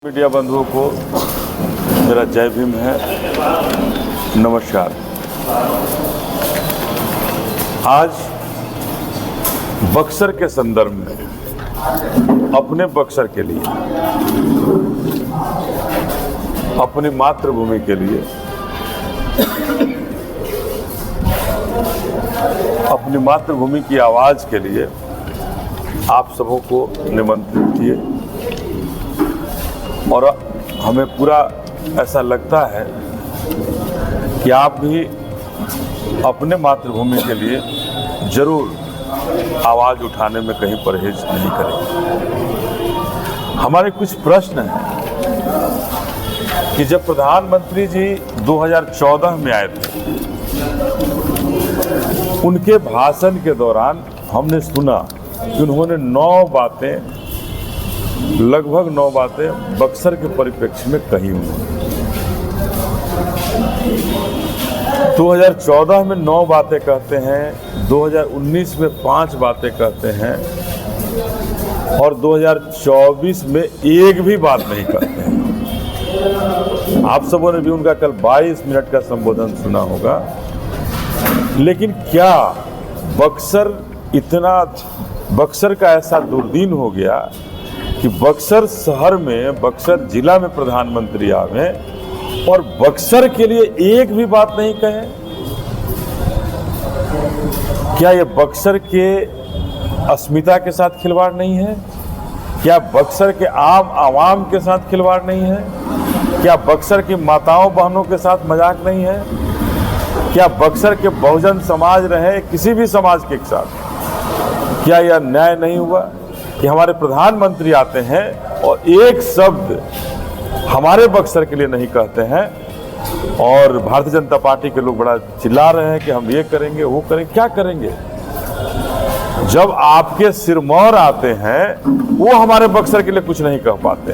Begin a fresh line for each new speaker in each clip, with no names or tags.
Media बंधुओं को मेरा जय भीम है, नमस्कार। आज बक्सर के संदर्भ में अपने बक्सर के लिए, अपनी मातृभूमि के लिए, अपनी मातृभूमि की आवाज के लिए आप सबों को निमंत्रित किए और हमें पूरा ऐसा लगता है कि आप भी अपने मातृभूमि के लिए जरूर आवाज़ उठाने में कहीं परहेज नहीं करेंगे। हमारे कुछ प्रश्न हैं कि जब प्रधानमंत्री जी 2014 में आए थे, उनके भाषण के दौरान हमने सुना कि उन्होंने 9 बातें बक्सर के परिप्रेक्ष्य में कही। उन्होंने 2014 में 9 बातें कहते हैं, 2019 में 5 बातें कहते हैं और 2024 में एक भी बात नहीं कहते हैं। आप सबों ने भी उनका कल 22 मिनट का संबोधन सुना होगा। लेकिन क्या बक्सर का ऐसा दुर्दीन हो गया कि बक्सर शहर में, बक्सर जिला में प्रधानमंत्री आवे और बक्सर के लिए एक भी बात नहीं कहे? क्या ये बक्सर के अस्मिता के साथ खिलवाड़ नहीं है? क्या बक्सर के आम आवाम के साथ खिलवाड़ नहीं है? क्या बक्सर की माताओं बहनों के साथ मजाक नहीं है? क्या बक्सर के बहुजन समाज रहे किसी भी समाज के साथ, क्या यह न्याय नहीं हुआ कि हमारे प्रधानमंत्री आते हैं और एक शब्द हमारे बक्सर के लिए नहीं कहते हैं और भारतीय जनता पार्टी के लोग बड़ा चिल्ला रहे हैं कि हम ये करेंगे, वो करेंगे। क्या करेंगे? जब आपके सिरमौर आते हैं वो हमारे बक्सर के लिए कुछ नहीं कह पाते।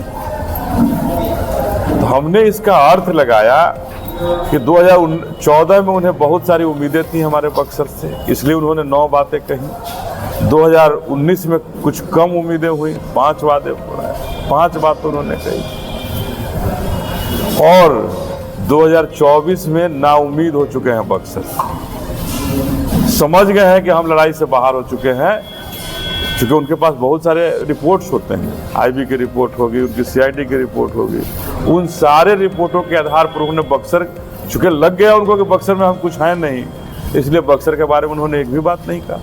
तो हमने इसका अर्थ लगाया कि 2014 में उन्हें बहुत सारी उम्मीदें थी हमारे बक्सर से, इसलिए उन्होंने 9 बातें कही। 2019 में कुछ कम उम्मीदें हुई, 5 बातें उन्होंने कही और 2024 में नाउम्मीद हो चुके हैं बक्सर। समझ गए हैं कि हम लड़ाई से बाहर हो चुके हैं, क्योंकि उनके पास बहुत सारे रिपोर्ट्स होते हैं। आईबी की रिपोर्ट होगी, उनकी सीआईडी की रिपोर्ट होगी। उन सारे रिपोर्टों के आधार पर उन्होंने बक्सर, चूंकि लग गया उनको कि बक्सर में हम कुछ हैं नहीं, इसलिए बक्सर के बारे में उन्होंने एक भी बात नहीं कहा।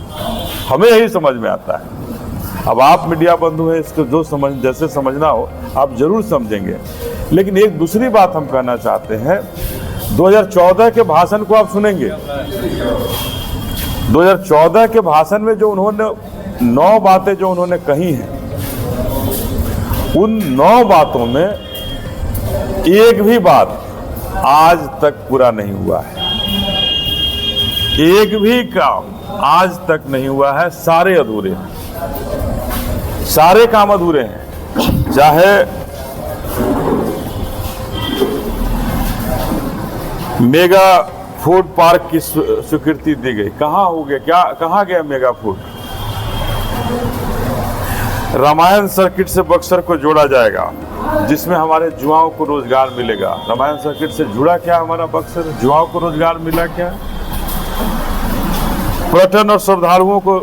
हमें यही समझ में आता है। अब आप मीडिया बंधु हैं, इसको जैसे समझना हो आप जरूर समझेंगे। लेकिन एक दूसरी बात हम कहना चाहते हैं, 2014 के भाषण को आप सुनेंगे। 2014 के भाषण में जो उन्होंने 9 बातें जो उन्होंने कही हैं, उन 9 बातों में एक भी बात आज तक पूरा नहीं हुआ है। एक भी काम आज तक नहीं हुआ है। सारे अधूरे हैं, सारे काम अधूरे हैं। चाहे मेगा फूड पार्क की स्वीकृति दी गई, कहाँ हो गया, क्या कहाँ गया मेगा फूड? रामायण सर्किट से बक्सर को जोड़ा जाएगा, जिसमें हमारे युवाओं को रोजगार मिलेगा। रामायण सर्किट से जुड़ा क्या हमारा बक्सर? युवाओं को रोजगार मिला क्या? पर्यटन और श्रद्धालुओं को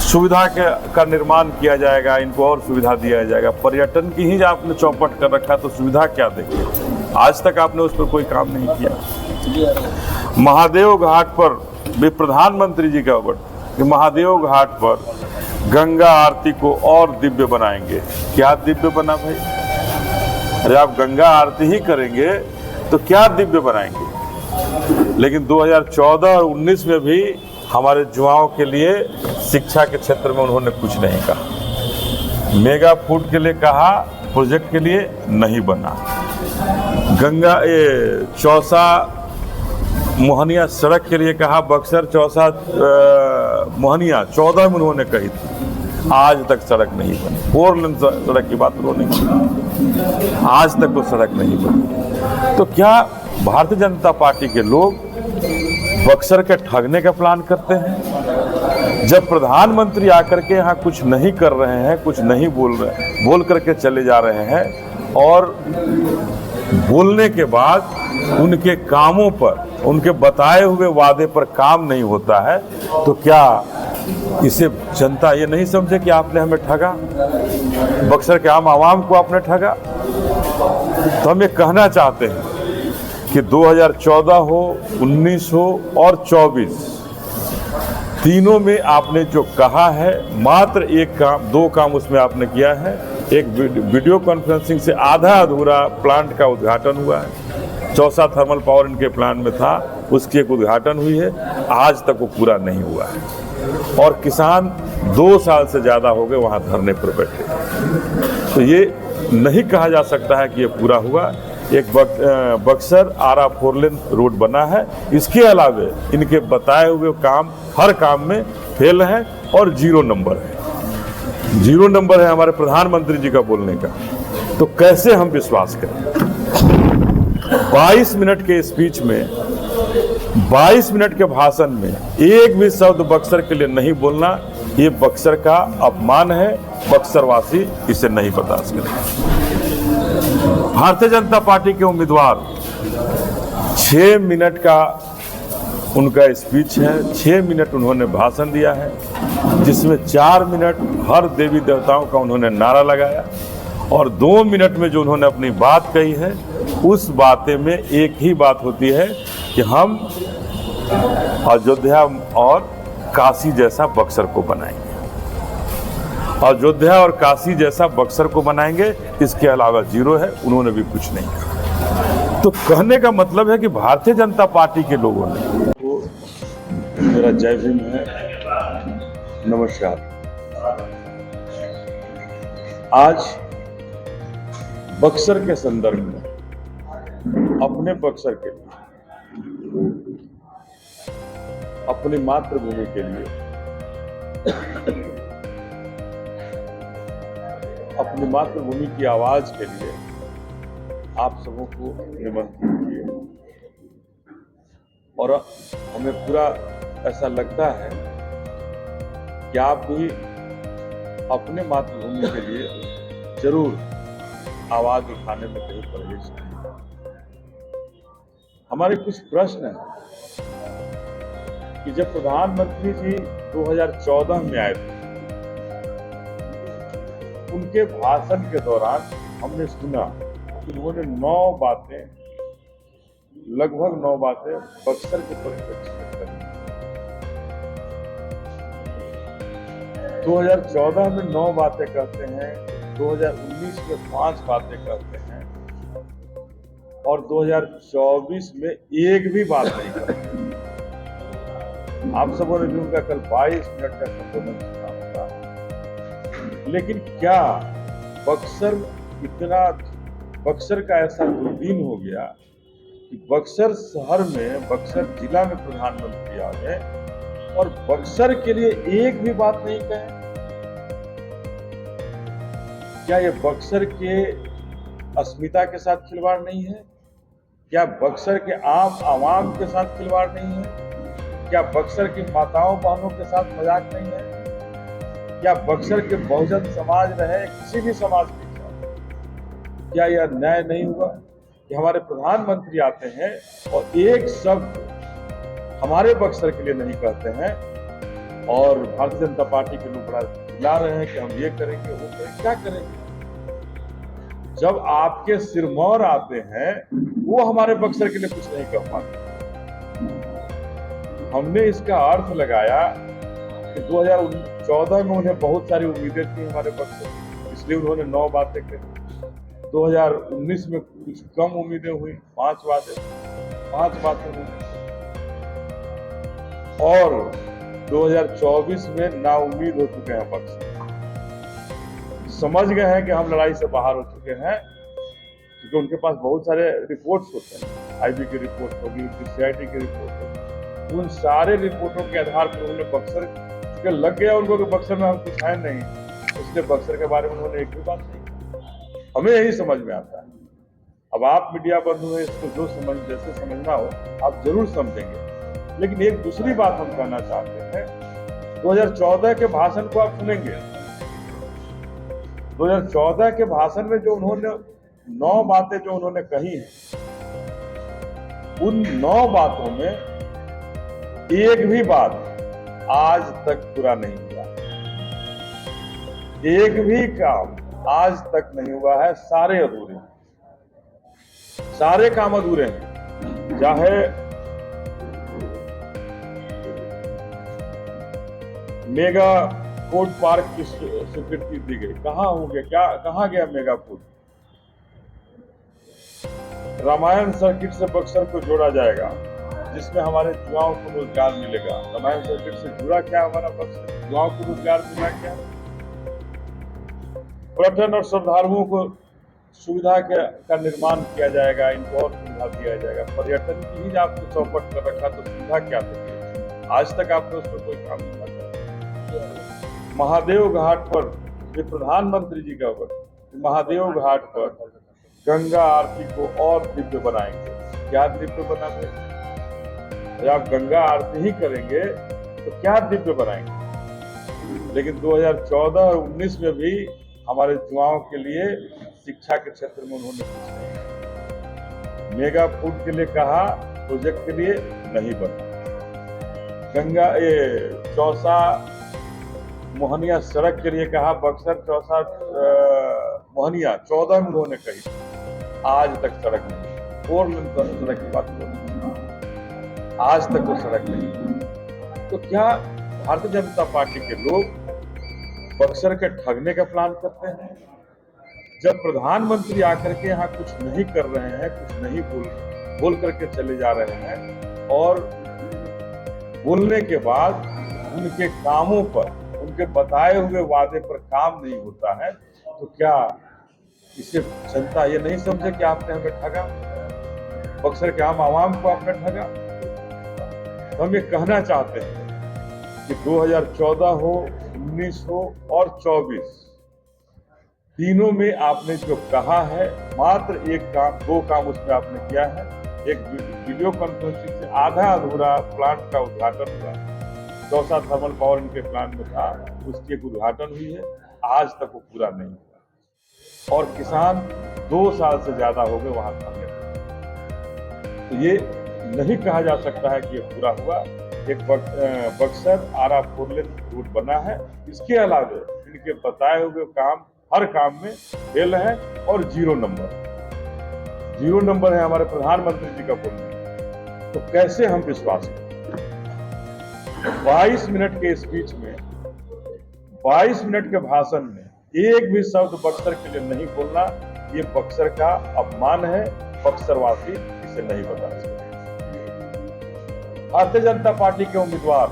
सुविधा का निर्माण किया जाएगा, इनको और सुविधा दिया जाएगा। पर्यटन की ही आपने चौपट कर रखा, तो सुविधा क्या देंगे? आज तक आपने उस पर कोई काम नहीं किया। महादेव घाट पर भी प्रधानमंत्री जी का वर्ड कि महादेव घाट पर गंगा आरती को और दिव्य बनाएंगे। क्या दिव्य बना भाई? अरे आप गंगा आरती ही करेंगे तो क्या दिव्य बनाएंगे? लेकिन 2014 और 19 में भी हमारे युवाओं के लिए शिक्षा के क्षेत्र में उन्होंने कुछ नहीं कहा। मेगा फूड के लिए कहा, प्रोजेक्ट के लिए नहीं बना। चौसा मोहनिया सड़क के लिए कहा, बक्सर चौसा मोहनिया 14 में उन्होंने कही थी, आज तक सड़क नहीं बनी। 4 लेन सड़क की बात उन्होंने की, आज तक वो सड़क नहीं बनी। तो क्या भारतीय जनता पार्टी के लोग बक्सर के ठगने का प्लान करते हैं? जब प्रधानमंत्री आकर के यहाँ कुछ नहीं कर रहे हैं, कुछ नहीं बोल करके चले जा रहे हैं, और बोलने के बाद उनके कामों पर, उनके बताए हुए वादे पर काम नहीं होता है, तो क्या इसे जनता ये नहीं समझे कि आपने हमें ठगा, बक्सर के आम आवाम को आपने ठगा? तो हम ये कहना चाहते हैं कि 2014 हो, 19 हो और 24, तीनों में आपने जो कहा है, मात्र एक काम, दो काम उसमें आपने किया है। एक वीडियो कॉन्फ्रेंसिंग से आधा अधूरा प्लांट का उद्घाटन हुआ है, चौसा थर्मल पावर इनके प्लांट में था, उसकी एक उद्घाटन हुई है, आज तक वो पूरा नहीं हुआ है। और किसान 2 साल से ज़्यादा हो गए वहाँ धरने पर बैठे। तो ये नहीं कहा जा सकता है कि ये पूरा हुआ। एक बक्सर आरा 4 लेन रोड बना है, इसके अलावे इनके बताए हुए काम हर काम में फेल है और 0 नंबर है। 0 नंबर है हमारे प्रधानमंत्री जी का बोलने का, तो कैसे हम विश्वास करें? 22 मिनट के स्पीच में, 22 मिनट के भाषण में एक भी शब्द बक्सर के लिए नहीं बोलना, ये बक्सर का अपमान है। बक्सरवासी इसे नहीं बर्दाश्त करेंगे। भारतीय जनता पार्टी के उम्मीदवार 6 मिनट का उनका स्पीच है, 6 मिनट उन्होंने भाषण दिया है, जिसमें 4 मिनट हर देवी देवताओं का उन्होंने नारा लगाया और 2 मिनट में जो उन्होंने अपनी बात कही है, उस बातें में एक ही बात होती है कि हम अयोध्या और काशी जैसा बक्सर को बनाएंगे। अयोध्या और काशी जैसा बक्सर को बनाएंगे, इसके अलावा 0 है। उन्होंने भी कुछ नहीं कहा। तो कहने का मतलब है कि भारतीय जनता पार्टी के लोगों ने, मेरा जय भीम है, नमस्कार। आज बक्सर के संदर्भ में, अपने बक्सर के लिए, अपनी मातृभूमि के लिए, अपनी मातृभूमि की आवाज के लिए आप सबों को निमंत्रित किए और हमें पूरा ऐसा लगता है कि आप भी अपने मातृभूमि के लिए जरूर आवाज उठाने में कहीं परहेज नहीं। हमारे कुछ प्रश्न हैं कि जब प्रधानमंत्री जी 2014 में आए थे, उनके भाषण के दौरान हमने सुना कि उन्होंने 9 बातें, लगभग 9 बातें बक्सर के परिप्रेक्ष्य में करी। 2014 में 9 बातें कहते हैं, 2019 में 5 बातें कहते हैं और 2024 में एक भी बात नहीं करते। आप सबों ने भी उनका कल 22 मिनट का संबोधन सुना होगा, लेकिन क्या बक्सर का ऐसा दुर्दीन हो गया कि बक्सर शहर में, बक्सर जिला में प्रधानमंत्री आ गए और बक्सर के लिए एक भी बात नहीं कहे? क्या ये बक्सर के अस्मिता के साथ खिलवाड़ नहीं है? क्या बक्सर के आम आवाम के साथ खिलवाड़ नहीं है? क्या बक्सर की माताओं बहनों के साथ मजाक नहीं है? क्या बक्सर के बहुजन समाज रहे, किसी भी समाज के साथ, क्या यह न्याय नहीं हुआ कि हमारे प्रधानमंत्री आते हैं और एक शब्द हमारे बक्सर के लिए नहीं कहते हैं और भारतीय जनता पार्टी के लोग बड़ा चिल्ला रहे हैं कि हम ये करेंगे, वो करेंगे। क्या करेंगे? जब आपके सिरमौर आते हैं, वो हमारे बक्सर के लिए कुछ नहीं कह पाते। हमने इसका अर्थ लगाया कि 2014 में उन्हें बहुत सारी उम्मीदें थी हमारे बक्सर, इसलिए उन्होंने 9 बातें कही। 2019 में कुछ कम उम्मीदें हुई, 5 बातें हुई और 2024 में नाउम्मीद हो चुके हैं बक्सर। समझ गए हैं कि हम लड़ाई से बाहर हो चुके हैं, क्योंकि उनके पास बहुत सारे रिपोर्ट्स होते हैं, आईबी की रिपोर्ट होगी, उनकी सीआईटी की रिपोर्ट होगी। उन सारे रिपोर्टों के आधार पर उन्होंने बक्सर के लग गया उनको कि बक्सर में हम कुछ है नहीं, इसलिए बक्सर के बारे में उन्होंने एक भी बात नहीं की। हमें यही समझ में आता है। अब आप मीडिया बंधु हैं, इसको जो जैसे समझना हो आप जरूर समझेंगे। लेकिन एक दूसरी बात हम कहना चाहते हैं, 2014 के भाषण को आप सुनेंगे, 2014 के भाषण में जो उन्होंने 9 बातें जो उन्होंने कही हैं, उन 9 बातों में एक भी बात आज तक पूरा नहीं हुआ। एक भी काम आज तक नहीं हुआ है। सारे अधूरे हैं, सारे काम अधूरे हैं। चाहे मेगा फूड पार्क की स्वीकृति दी गई, कहां हो गया, क्या कहां गया मेगा फूड? रामायण सर्किट से बक्सर को जोड़ा जाएगा, जिसमें हमारे युवाओं को रोजगार मिलेगा। रामायण सर्किट से जुड़ा क्या हमारा बक्सर? युवाओं को रोजगार मिला क्या? पर्यटन और श्रद्धालुओं को सुविधा का निर्माण किया जाएगा, इनको और सुविधा दिया जाएगा। पर्यटन की ही आपने चौपट कर रखा, तो सुविधा क्या देंगे? आज तक आपने उस पर कोई काम नहीं किया। महादेव घाट पर, ये प्रधानमंत्री जी का वक्त, महादेव घाट पर गंगा आरती को और दिव्य बनाएंगे। क्या दिव्य बना देंगे? आप गंगा आरती ही करेंगे तो क्या दिव्य बनाएंगे? लेकिन 2014 और 19 में भी हमारे युवाओं के लिए शिक्षा के क्षेत्र में उन्होंने कुछ नहीं। मेगा फूड के लिए कहा, प्रोजेक्ट के लिए नहीं बना। गंगा चौसा मोहनिया सड़क के लिए कहा, बक्सर चौसा मोहनिया 14 में उन्होंने कही, आज तक सड़क नहीं। 4 लेन पर सड़क की बात करो, आज तक वो सड़क नहीं। तो क्या भारतीय जनता पार्टी के लोग बक्सर के ठगने का प्लान करते हैं? जब प्रधानमंत्री आकर के यहाँ कुछ नहीं कर रहे हैं, कुछ नहीं बोल करके चले जा रहे हैं, और बोलने के बाद उनके कामों पर, उनके बताए हुए वादे पर काम नहीं होता है, तो क्या इसे जनता ये नहीं समझे कि आपने हमें ठगा? बक्सर के आम आवाम को आपने ठगा? तो हम ये कहना चाहते हैं कि 2014 हो, 19 हो और 24, तीनों में आपने जो कहा है, मात्र एक काम, 2 काम उसमें आपने किया है। एक वीडियो कॉन्फ्रेंसिंग से आधा अधूरा प्लांट का उद्घाटन हुआ, चौसा थर्मल पावर इनके प्लांट में था, उसकी एक उद्घाटन हुई है, आज तक वो पूरा नहीं हुआ, और किसान 2 साल से ज्यादा हो गए वहां थमने। तो ये नहीं कहा जा सकता है कि ये पूरा हुआ। एक बक्सर आरा 4 लेन रूट बना है, इसके अलावा इनके बताए हुए काम हर काम में फेल है, और 0 नंबर है हमारे प्रधानमंत्री जी का बोलना। तो कैसे हम विश्वास करें? 22 मिनट के स्पीच में, 22 मिनट के भाषण में एक भी शब्द बक्सर के लिए नहीं बोलना, ये बक्सर का अपमान है। बक्सरवासी इसे नहीं बता सकते। भारतीय जनता पार्टी के उम्मीदवार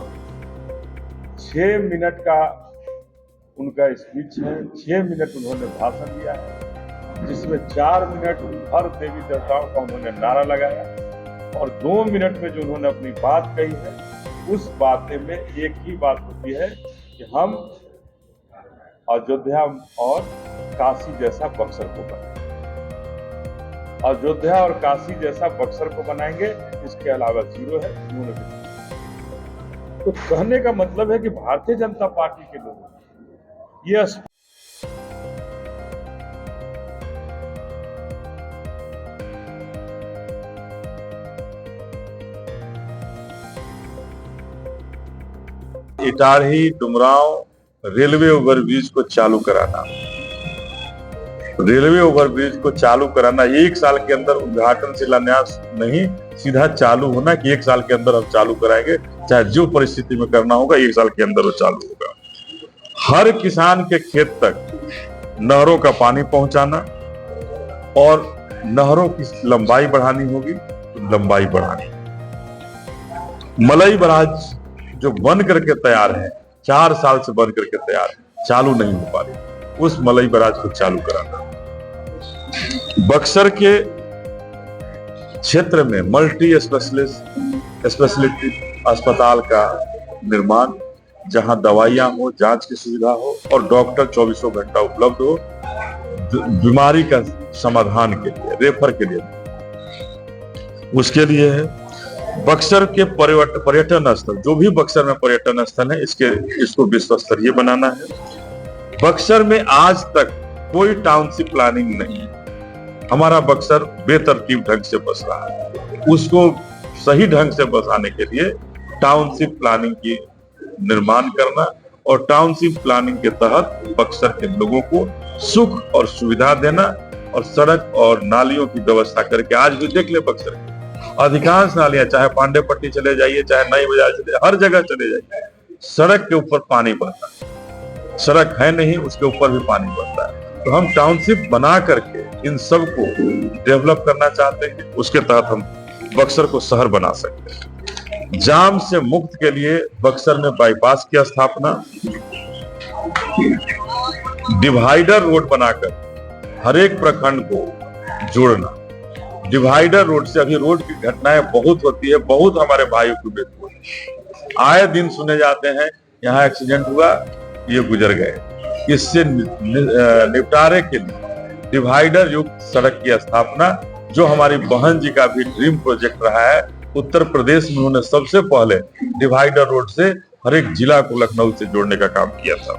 6 मिनट का उनका स्पीच है, 6 मिनट उन्होंने भाषण दिया है, जिसमें 4 मिनट हर देवी देवताओं का उन्होंने नारा लगाया, और 2 मिनट में जो उन्होंने अपनी बात कही है, उस बातें में एक ही बात होती है कि हम अयोध्या और काशी जैसा बक्सर को बनाएंगे। अयोध्या और काशी जैसा बक्सर को बनाएंगे, इसके अलावा 0 है उन्होंने। तो कहने का मतलब है कि भारतीय जनता पार्टी के लोग ये
इटारही डुमरांव रेलवे ओवरब्रिज को चालू कराना, रेलवे ओवरब्रिज को चालू कराना 1 साल के अंदर, उद्घाटन शिलान्यास नहीं, सीधा चालू होना कि 1 साल के अंदर हम चालू कराएंगे, चाहे जो परिस्थिति में करना होगा 1 साल के अंदर वो चालू होगा। हर किसान के खेत तक नहरों का पानी पहुंचाना, और नहरों की लंबाई बढ़ानी होगी तो लंबाई बढ़ानी। मलई बराज जो बन करके तैयार है, 4 साल से बन करके तैयार है, चालू नहीं हो पा रही, उस मलई बराज को चालू कराना। बक्सर के क्षेत्र में मल्टी स्पेशलिटी अस्पताल का निर्माण, जहां दवाइयां हो, जांच की सुविधा हो, और डॉक्टर 24 घंटा उपलब्ध हो, बीमारी का समाधान के लिए, रेफर के लिए। उसके लिए है बक्सर के पर्यटन स्थल, जो भी बक्सर में पर्यटन स्थल है, इसको विश्व स्तरीय बनाना है। बक्सर में आज तक कोई टाउनशिप प्लानिंग नहीं है, हमारा बक्सर बेतरतीब ढंग से बस रहा है। उसको सही ढंग से बसाने के लिए टाउनशिप प्लानिंग की निर्माण करना और टाउनशिप प्लानिंग के तहत बक्सर के लोगों को सुख और सुविधा देना और सड़क और नालियों की व्यवस्था करके, आज भी देख ले बक्सर की अधिकांश नालियां, चाहे पांडेपट्टी चले जाइए, चाहे नई बाजार चले, हर जगह चले जाइए, सड़क के ऊपर पानी बहता है। सड़क है नहीं, उसके ऊपर भी पानी बहता है। तो हम टाउनशिप बना करके इन सब को डेवलप करना चाहते हैं। उसके तहत हम बक्सर को शहर बना सकते हैं। जाम से मुक्त के लिए बक्सर में बाईपास की स्थापना, डिवाइडर रोड बनाकर हर एक प्रखंड को जोड़ना। डिवाइडर रोड से अभी रोड की घटनाएं बहुत होती है, बहुत हमारे भाइयों की मृत्यु हुई, आए दिन सुने जाते हैं यहाँ एक्सीडेंट हुआ, ये गुजर गए। इससे निपटारे के लिए डिवाइडर युक्त सड़क की स्थापना, जो हमारी बहन जी का भी ड्रीम प्रोजेक्ट रहा है। उत्तर प्रदेश में उन्होंने सबसे पहले डिवाइडर रोड से हर एक जिला को लखनऊ से जोड़ने का काम किया था।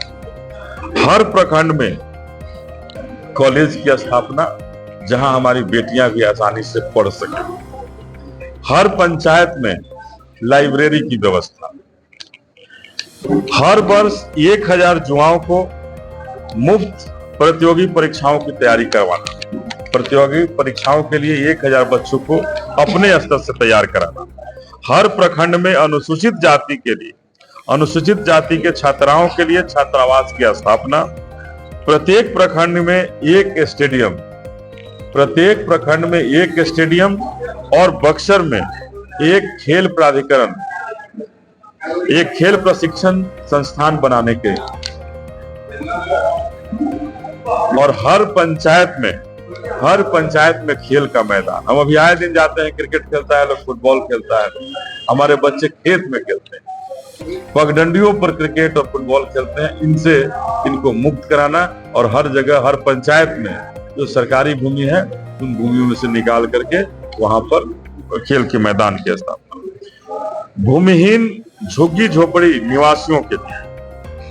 हर प्रखंड में कॉलेज की स्थापना, जहां हमारी बेटियां भी आसानी से पढ़ सके। हर पंचायत में लाइब्रेरी की व्यवस्था। हर वर्ष 1000 युवाओं को मुफ्त प्रतियोगी परीक्षाओं की तैयारी करवाना। प्रतियोगी परीक्षाओं के लिए 1000 बच्चों को अपने स्तर से तैयार कराना। हर प्रखंड में अनुसूचित जाति के लिए, अनुसूचित जाति के छात्राओं के लिए छात्रावास की स्थापना। प्रत्येक प्रखंड में एक स्टेडियम और बक्सर में एक खेल प्राधिकरण, एक खेल प्रशिक्षण संस्थान बनाने के, और हर पंचायत में खेल का मैदान। हम अभी आए दिन जाते हैं, क्रिकेट खेलता है लोग, फुटबॉल खेलता है, हमारे बच्चे खेत में खेलते हैं, पगडंडियों पर क्रिकेट और फुटबॉल खेलते हैं। इनसे इनको मुक्त कराना और हर जगह, हर पंचायत में जो सरकारी भूमि है उन भूमियों में से निकाल करके वहां पर खेल के मैदान की स्थापना। भूमिहीन झुग्गी झोपड़ी निवासियों के लिए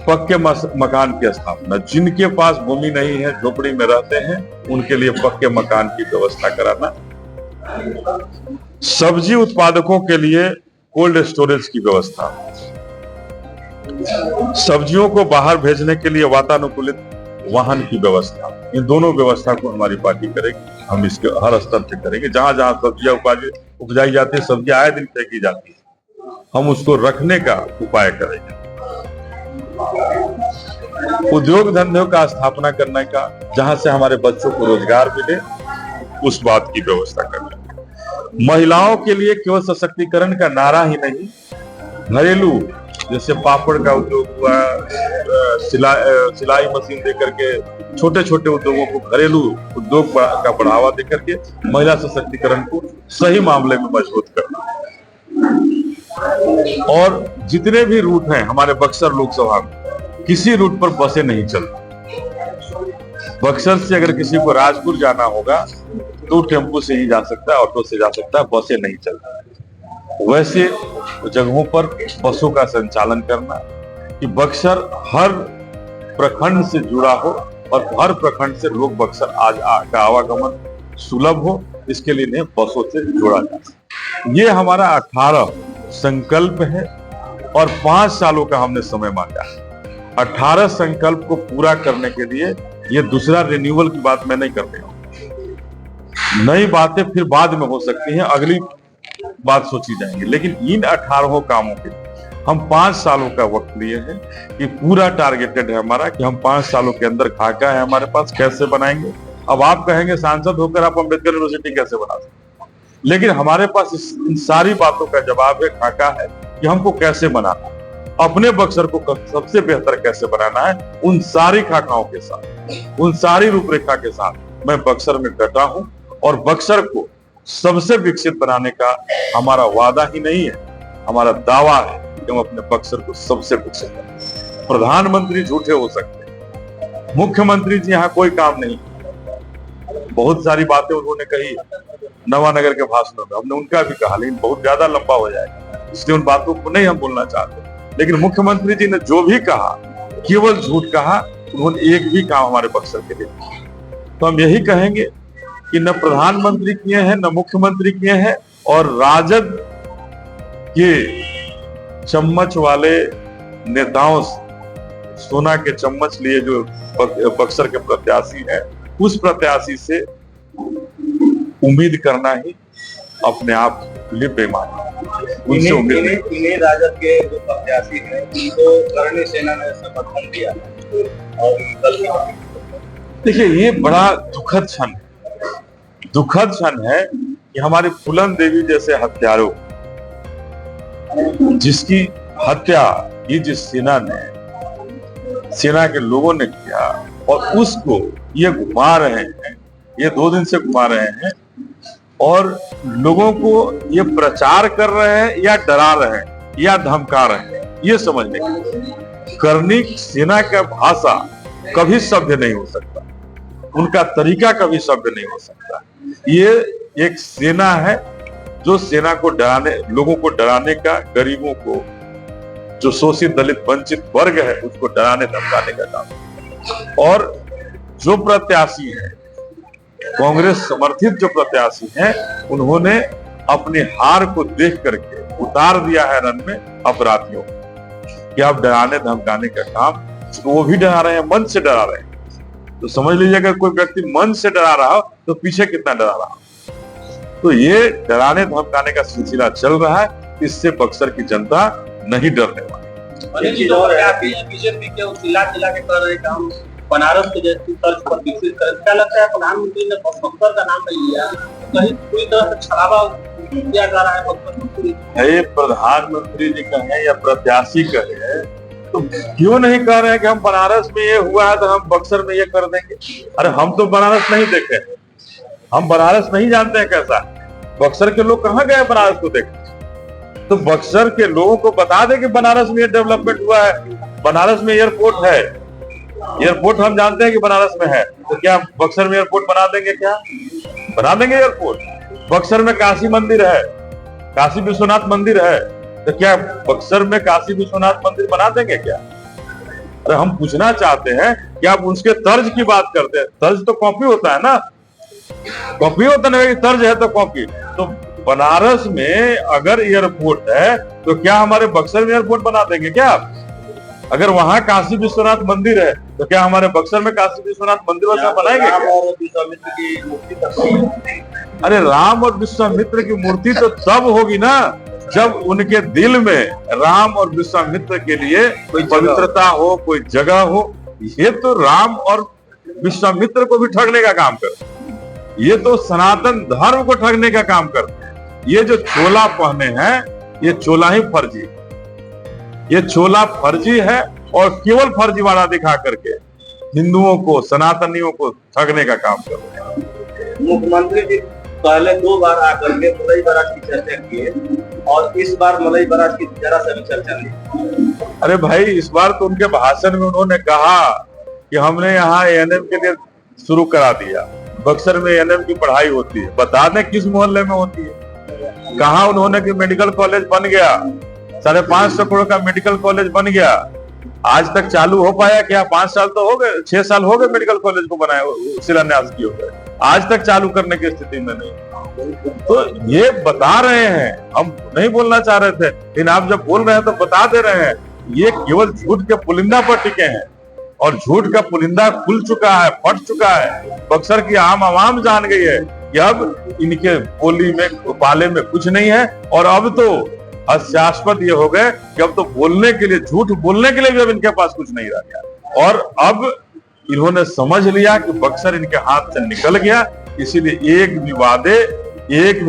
पक्के मकान की स्थापना। जिनके पास भूमि नहीं है, झोपड़ी में रहते हैं, उनके लिए पक्के मकान की व्यवस्था कराना। सब्जी उत्पादकों के लिए कोल्ड स्टोरेज की व्यवस्था। सब्जियों को बाहर भेजने के लिए वातानुकूलित वाहन की व्यवस्था। इन दोनों व्यवस्था को हमारी पार्टी करेगी। हम इसके हर स्तर से करेंगे। जहां जहां सब्जियां उपजाई जाती है, सब्जियां आए दिन फेंकी जाती है, हम उसको रखने का उपाय करेंगे। उद्योग धंधों का स्थापना करने का, जहां से हमारे बच्चों को रोजगार मिले, उस बात की व्यवस्था करना। महिलाओं के लिए केवल सशक्तिकरण का नारा ही नहीं, घरेलू जैसे पापड़ का उद्योग हुआ, सिलाई मशीन देकर के छोटे छोटे उद्योगों को, घरेलू उद्योग का बढ़ावा देकर के महिला सशक्तिकरण को सही मामले में मजबूत करना। और जितने भी रूट हैं हमारे बक्सर लोकसभा में, किसी रूट पर बसें नहीं चलती। बक्सर से अगर किसी को राजपुर जाना होगा तो टेम्पो से ही जा सकता है, ऑटो से जा सकता है, बसें नहीं चलती। वैसे जगहों पर बसों का संचालन करना कि बक्सर हर प्रखंड से जुड़ा हो और हर प्रखंड से लोग बक्सर का आवागमन सुलभ हो, इसके लिए इन्हें बसों से जोड़ा जाए। ये हमारा 18 संकल्प है और 5 सालों का हमने समय मांगा है। 18 संकल्प को पूरा करने के लिए, ये दूसरा रिन्यूअल की बात मैं नहीं कर रहा हूं। नई बातें फिर बाद में हो सकती हैं, अगली बात सोची जाएंगी, लेकिन इन 18 कामों के लिए हम 5 सालों का वक्त लिए हैं कि पूरा टारगेटेड है हमारा कि हम 5 सालों के अंदर खाका है हमारे पास, कैसे बनाएंगे। अब आप कहेंगे सांसद होकर आप अम्बेडकर यूनिवर्सिटी कैसे बना सकते, लेकिन हमारे पास इन सारी बातों का जवाब है, खाका है कि हमको कैसे बनाना, अपने बक्सर को सबसे बेहतर कैसे बनाना है। उन सारी खाकाओं के साथ, उन सारी रूपरेखा के साथ मैं बक्सर में डटा हूं और बक्सर को सबसे विकसित बनाने का हमारा वादा ही नहीं है, हमारा दावा है कि हम अपने बक्सर को सबसे विकसित करें। प्रधानमंत्री झूठे हो सकते हैं, मुख्यमंत्री जी यहाँ कोई काम नहीं, बहुत सारी बातें उन्होंने कही नवानगर के भाषणों में, हमने उनका भी कहा, लेकिन बहुत ज्यादा लंबा हो जाएगा, इसलिए उन बातों को नहीं हम बोलना चाहते। लेकिन मुख्यमंत्री जी ने जो भी कहा केवल झूठ कहा, उन्होंने एक भी काम हमारे बक्सर के लिए। तो हम यही कहेंगे कि न प्रधानमंत्री किए हैं न मुख्यमंत्री किए हैं, और राजद के चम्मच वाले नेताओं से, सोना के चम्मच लिए जो बक्सर के प्रत्याशी है, उस प्रत्याशी से उम्मीद करना ही अपने आप के लिए बेईमानी है। उनसे उम्मीद
इन्हें राजद के जो प्रत्याशी हैं उनको करणी सेना ने समर्थन दिया और
देखिए, ये बड़ा दुखद क्षण है कि हमारी फूलन देवी जैसे हत्यारों, जिसकी हत्या ये जिस सेना के लोगों ने किया, और उसको ये घुमा रहे हैं, ये 2 दिन से घुमा रहे हैं, और लोगों को ये प्रचार कर रहे हैं या डरा रहे हैं या धमका रहे हैं, ये समझने की। करनी सेना का भाषा कभी सभ्य नहीं हो सकता, उनका तरीका कभी सभ्य नहीं हो सकता। ये एक सेना है जो सेना को डराने, लोगों को डराने का, गरीबों को, जो शोषित दलित वंचित वर्ग है उसको डराने धमकाने का काम। और जो प्रत्याशी है, कांग्रेस समर्थित जो प्रत्याशी हैं, उन्होंने अपनी हार को देख करके उतार दिया है रन में अपराधियों कि अब डराने धमकाने का काम, वो भी डरा रहे हैं, मन से डरा रहे हैं। तो समझ लीजिए, अगर कोई व्यक्ति मन से डरा रहा हो तो पीछे कितना डरा रहा हो। तो ये डराने धमकाने का सिलसिला चल रहा है, इससे बक्सर की जनता नहीं डरने वाली।
बीजेपी के चिल्ला के कर रहे काम बनारस के जैसी तर्ज पर विकसित करें। क्या लगता है प्रधानमंत्री ने बक्सर का नाम नहीं लिया, कहीं पूरी तरह से छलावा किया जा रहा है बक्सर?
ये प्रधानमंत्री जी कहें या प्रत्याशी कहे, तो क्यों नहीं कह रहे हैं कि हम बनारस में ये हुआ है तो हम बक्सर में ये कर देंगे? अरे हम तो बनारस नहीं देखे, हम बनारस नहीं जानते हैं कैसा। बक्सर के लोग कहाँ गए बनारस को देखे? तो बक्सर के लोगों को बता दें कि बनारस में ये डेवलपमेंट हुआ है, बनारस में एयरपोर्ट है, एयरपोर्ट हम जानते हैं कि बनारस में है, तो क्या बक्सर में एयरपोर्ट बना देंगे? क्या बना देंगे एयरपोर्ट? बक्सर में काशी मंदिर है, काशी विश्वनाथ मंदिर है, तो क्या बक्सर में काशी विश्वनाथ मंदिर बना देंगे क्या? अरे हम पूछना चाहते हैं कि आप उसके तर्ज की बात करते हैं। तर्ज तो कॉपी होता है ना, कॉपी होता नहीं, तर्ज है तो कॉपी। तो बनारस में अगर एयरपोर्ट है तो क्या हमारे बक्सर में एयरपोर्ट बना देंगे क्या? अगर वहां काशी विश्वनाथ मंदिर है तो क्या हमारे बक्सर में काशी विश्वनाथ मंदिर वैसा बनाएंगे क्या?
और विश्वामित्र की मूर्ति,
अरे राम और विश्वामित्र की मूर्ति तो तब होगी ना जब उनके दिल में राम और विश्वामित्र के लिए कोई पवित्रता हो, कोई जगह हो। ये तो राम और विश्वामित्र को भी ठगने का काम करते हैं, ये तो सनातन धर्म को ठगने का काम करते हैं। ये जो चोला पहने हैं, ये चोला ही फर्जी, ये चोला फर्जी है, और केवल फर्जीवाड़ा दिखा करके हिंदुओं को, सनातनियों को ठगने का काम कर रहे हैं।
मुख्यमंत्री जी पहले 2 बार आकर के मलई बराज की चर्चा किए, और इस बार मलई बराज की जरा सा भी चर्चा नहीं।
अरे भाई, इस बार तो उनके भाषण में उन्होंने कहा कि हमने यहाँ एएनएम के लिए शुरू करा दिया, बक्सर में एएनएम की पढ़ाई होती है। बता दें किस मोहल्ले में होती है? कहा उन्होंने कि मेडिकल कॉलेज बन गया, 550 करोड़ का मेडिकल कॉलेज बन गया, आज तक चालू हो पाया क्या? 5 साल तो हो गए, 6 साल हो गए मेडिकल कॉलेज को बनाए, शिलान्यास किए हुए, आज तक चालू करने की स्थिति में नहीं। तो ये बता रहे हैं, हम नहीं बोलना चाह रहे थे, लेकिन आप जब बोल रहे हैं तो बता दे रहे हैं। ये केवल झूठ के पुलिंदा पर टिके हैं, और झूठ का पुलिंदा खुल चुका है, फट चुका है। बक्सर की आम आवाम जान गई है कि अब इनके बोली में, पाले में कुछ नहीं है, और अब तो हास्यास्पद ये हो गए कि अब तो बोलने के लिए, झूठ बोलने के लिए भी अब इनके पास कुछ नहीं रह गया। और अब इन्होंने समझ लिया कि बक्सर इनके हाथ से निकल गया, इसीलिए एक भी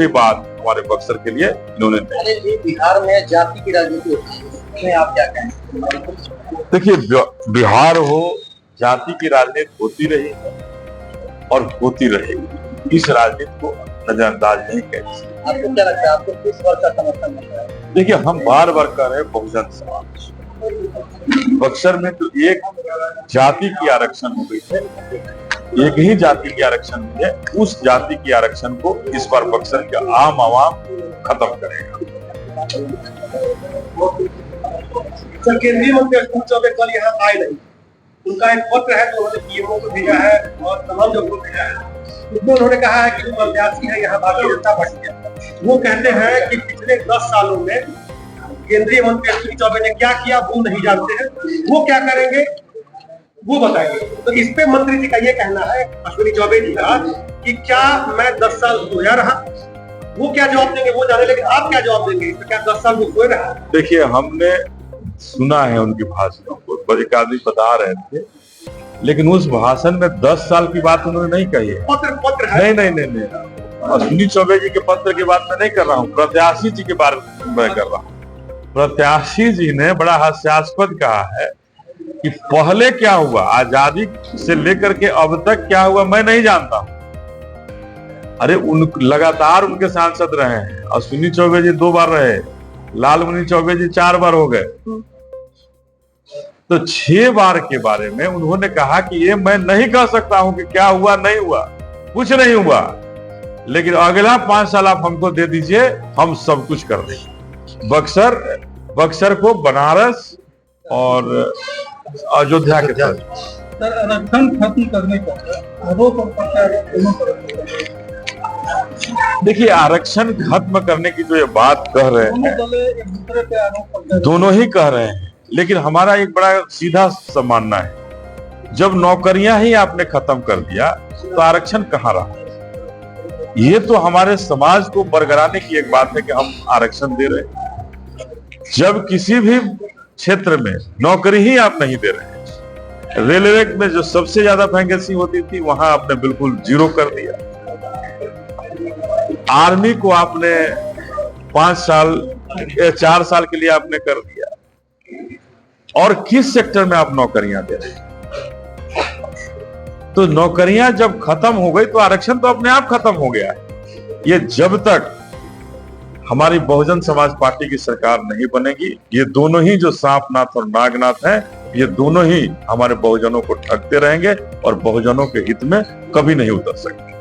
बात हमारे बक्सर के लिए इन्होंने नहीं।
बिहार में जाति की राजनीति होती है, इसमें आप क्या कहें?
देखिए, बिहार हो, जाति की राजनीति होती रही और होती रहेगी, इस राजनीति को नजरअंदाज नहीं करें।
आपको क्या लगता है, आपको किस वर्ग का समर्थन मिल रहा है?
देखिए, हम बार बार कह रहे हैं बहुजन समाज। बक्सर में तो एक जाति की आरक्षण हो गई है, एक ही जाति की आरक्षण हुई है, उस जाति की आरक्षण को इस बार बक्सर के आम आवाम खत्म करेगा।
सर, केंद्रीय मंत्री अश्विनी चौबे कल यहाँ आए नहीं, उनका एक पत्र है जो उन्होंने पीएमओ को भेजा है और तमाम लोगों को भेजा है।
उसमें उन्होंने कहा है कि जो प्रत्याशी है यहाँ भारतीय जनता पार्टी के, वो कहते हैं कि पिछले 10 सालों में केंद्रीय मंत्री अश्विनी चौबे ने क्या किया वो नहीं जानते हैं, वो क्या करेंगे वो बताएंगे। तो इस पे मंत्री जी का ये कहना है, अश्विनी चौबे जी का, कि क्या मैं 10 साल सोया रहा, वो क्या जवाब देंगे वो जाने, लेकिन आप क्या जवाब देंगे इस पे, क्या 10 साल वो सोए रहा?
देखिए, हमने सुना है उनकी भाषणों को, एक आदमी बता रहे थे, लेकिन उस भाषण में 10 साल की बात उन्होंने नहीं कही है।
पत्र है।
नहीं, अश्विनी चौबे जी के पत्र की बात मैं नहीं कर रहा हूँ, प्रत्याशी जी के बारे में कर रहा हूँ। प्रत्याशी जी ने बड़ा हास्यास्पद कहा है कि पहले क्या हुआ, आजादी से लेकर के अब तक क्या हुआ मैं नहीं जानता हूं। अरे लगातार उनके सांसद रहे हैं। अश्विनी चौबे जी 2 बार रहे, लालमणि चौबे जी 4 बार हो गए, तो 6 बार के बारे में उन्होंने कहा कि ये मैं नहीं कह सकता हूं कि क्या हुआ नहीं हुआ, कुछ नहीं हुआ, लेकिन अगला 5 साल आप हमको दे दीजिए, हम सब कुछ कर देंगे। बक्सर को बनारस और अयोध्या के साथ
आरक्षण खत्म करने का आरोप और प्रत्यारोप दोनों तरफ।
देखिए, आरक्षण खत्म करने की जो ये बात कह रहे हैं,
एक दूसरे पे आरोप
दोनों ही कह रहे हैं, लेकिन हमारा एक बड़ा सीधा सा मानना है, जब नौकरियां ही आपने खत्म कर दिया तो आरक्षण कहाँ रहा? ये तो हमारे समाज को बरगराने की एक बात है कि हम आरक्षण दे रहे हैं। जब किसी भी क्षेत्र में नौकरी ही आप नहीं दे रहे हैं, रेलवे में जो सबसे ज्यादा वैकेंसी होती थी वहां आपने बिल्कुल 0 कर दिया। आर्मी को आपने 4 साल के लिए आपने कर दिया। और किस सेक्टर में आप नौकरियां दे रहे हैं? तो नौकरियां जब खत्म हो गई तो आरक्षण तो अपने आप खत्म हो गया है। ये जब तक हमारी बहुजन समाज पार्टी की सरकार नहीं बनेगी, ये दोनों ही जो सांपनाथ और नागनाथ हैं, ये दोनों ही हमारे बहुजनों को ठगते रहेंगे और बहुजनों के हित में कभी नहीं उतर सकते।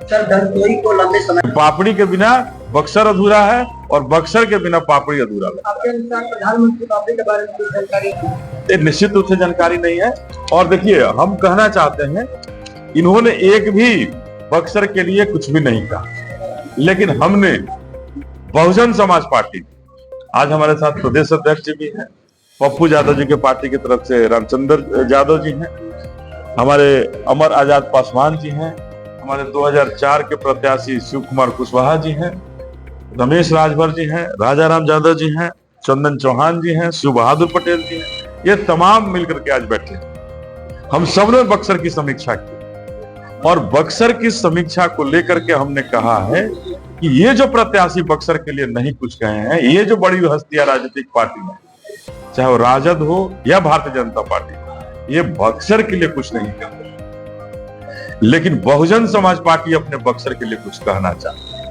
सर, धनसोई को लंबे समय
पापड़ी के बिना बक्सर अधूरा है और बक्सर के बिना पापड़ी अधूरा है।
आपके अनुसार प्रधानमंत्री पापड़ी के बारे में कुछ जानकारी है?
निश्चित रूप से जानकारी नहीं है। और देखिए, हम कहना चाहते हैं, इन्होंने एक भी बक्सर के लिए कुछ भी नहीं कहा, लेकिन हमने बहुजन समाज पार्टी, आज हमारे साथ प्रदेश अध्यक्ष जी भी हैं, पप्पू यादव जी के पार्टी की तरफ से रामचंद्र यादव जी हैं, हमारे अमर आजाद पासवान जी हैं, हमारे 2004 के प्रत्याशी शिव कुमार कुशवाहा जी हैं, रमेश राजभर जी हैं, राजा राम यादव जी हैं, चंदन चौहान जी हैं, शिव बहादुर पटेल जी हैं। ये तमाम मिलकर के आज बैठे हैं। हम सब ने बक्सर की समीक्षा की और बक्सर की समीक्षा को लेकर के हमने कहा है कि ये जो प्रत्याशी बक्सर के लिए नहीं कुछ कहे हैं, ये जो बड़ी हस्तियां राजनीतिक पार्टी में, चाहे वो राजद हो या भारतीय जनता पार्टी, ये बक्सर के लिए कुछ नहीं कहते, लेकिन बहुजन समाज पार्टी अपने बक्सर के लिए कुछ कहना चाहती है